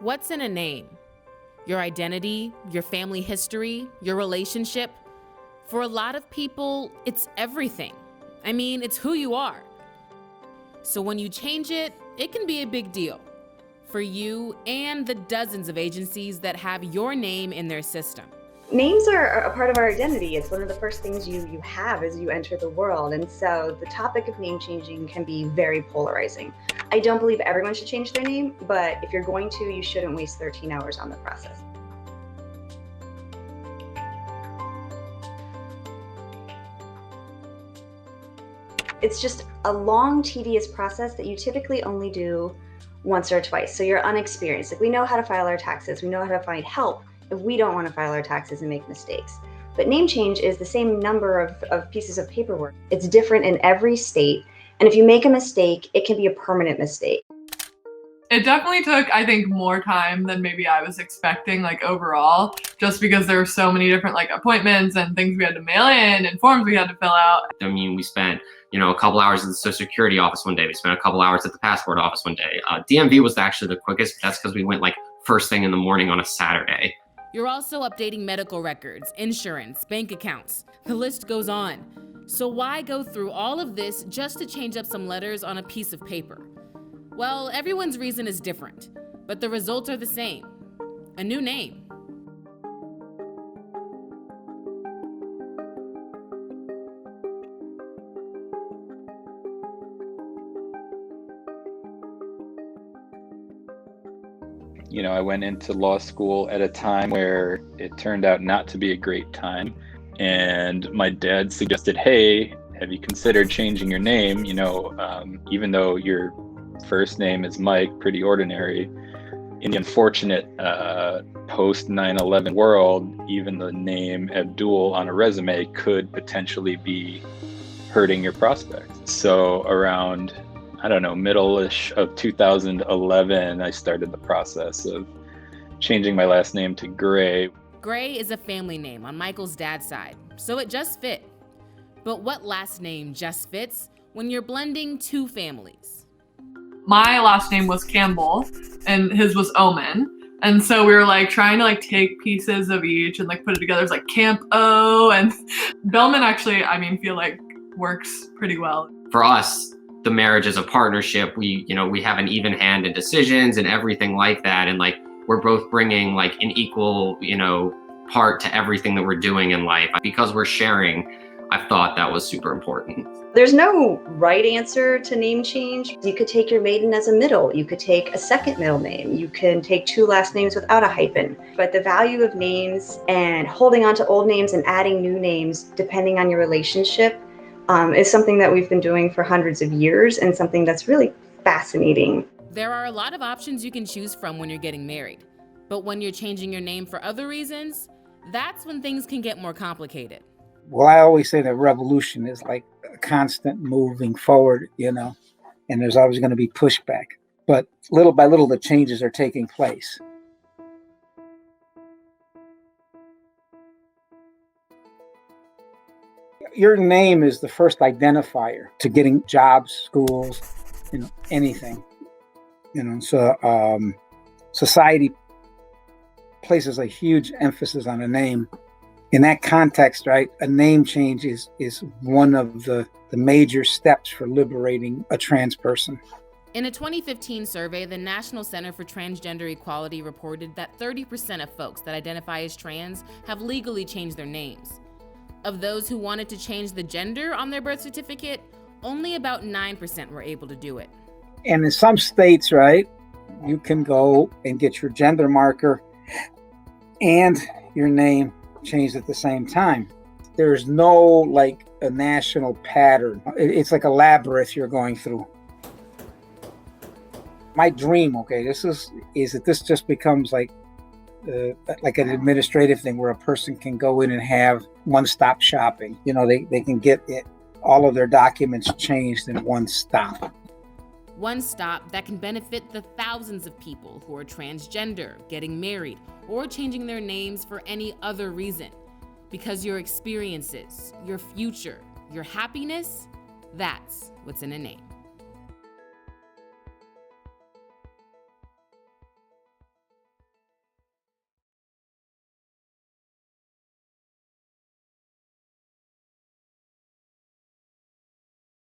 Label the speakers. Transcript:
Speaker 1: What's in a name? Your identity, your family history, your relationship. For a lot of people, it's everything. I mean, it's who you are. So when you change it, it can be a big deal for you and the dozens of agencies that have your name in their system.
Speaker 2: Names are a part of our identity. It's one of the first things you have as you enter the world. And so the topic of name changing can be very polarizing. I don't believe everyone should change their name, but if you're going to, you shouldn't waste 13 hours on the process. It's just a long, tedious process that you typically only do once or twice. So you're unexperienced. Like, we know how to file our taxes. We know how to find help if we don't want to file our taxes and make mistakes. But name change is the same number of pieces of paperwork. It's different in every state. And if you make a mistake, it can be a permanent mistake.
Speaker 3: It definitely took, I think, more time than maybe I was expecting, like, overall, just because there were so many different, like, appointments and things we had to mail in and forms we had to fill out.
Speaker 4: I mean, we spent, a couple hours at the Social Security office one day. We spent a couple hours at the passport office one day. DMV was actually the quickest, but that's because we went, first thing in the morning on a Saturday.
Speaker 1: You're also updating medical records, insurance, bank accounts. The list goes on. So why go through all of this just to change up some letters on a piece of paper? Well, everyone's reason is different, but the results are the same. A new name.
Speaker 5: I went into law school at a time where it turned out not to be a great time. And my dad suggested, hey, have you considered changing your name? Even though your first name is Mike, pretty ordinary. In the unfortunate post 9/11 world, even the name Abdul on a resume could potentially be hurting your prospects. So around, middle-ish of 2011, I started the process of changing my last name to Gray.
Speaker 1: Gray is a family name on Michael's dad's side, so it just fit. But what last name just fits when you're blending two families?
Speaker 3: My last name was Campbell and his was Omen. And so we were trying to take pieces of each and put it together. It's Camp O, and Bellman actually, feel like works pretty well.
Speaker 4: For us, the marriage is a partnership. We have an even hand in decisions and everything like that. And we're both bringing an equal, part to everything that we're doing in life. Because we're sharing, I thought that was super important.
Speaker 2: There's no right answer to name change. You could take your maiden as a middle. You could take a second middle name. You can take two last names without a hyphen. But the value of names and holding on to old names and adding new names, depending on your relationship, is something that we've been doing for hundreds of years and something that's really fascinating.
Speaker 1: There are a lot of options you can choose from when you're getting married. But when you're changing your name for other reasons, that's when things can get more complicated.
Speaker 6: Well, I always say that revolution is like a constant moving forward, and there's always going to be pushback. But little by little, the changes are taking place. Your name is the first identifier to getting jobs, schools, anything. So society places a huge emphasis on a name. In that context, right, a name change is one of the major steps for liberating a trans person.
Speaker 1: In a 2015 survey, the National Center for Transgender Equality reported that 30% of folks that identify as trans have legally changed their names. Of those who wanted to change the gender on their birth certificate, only about 9% were able to do it.
Speaker 6: And in some states, right, you can go and get your gender marker and your name changed at the same time. There's no a national pattern. It's like a labyrinth you're going through. My dream, is that this just becomes like an administrative thing where a person can go in and have one-stop shopping. They can get all of their documents changed in one stop.
Speaker 1: One stop that can benefit the thousands of people who are transgender, getting married, or changing their names for any other reason. Because your experiences, your future, your happiness, that's what's in a name.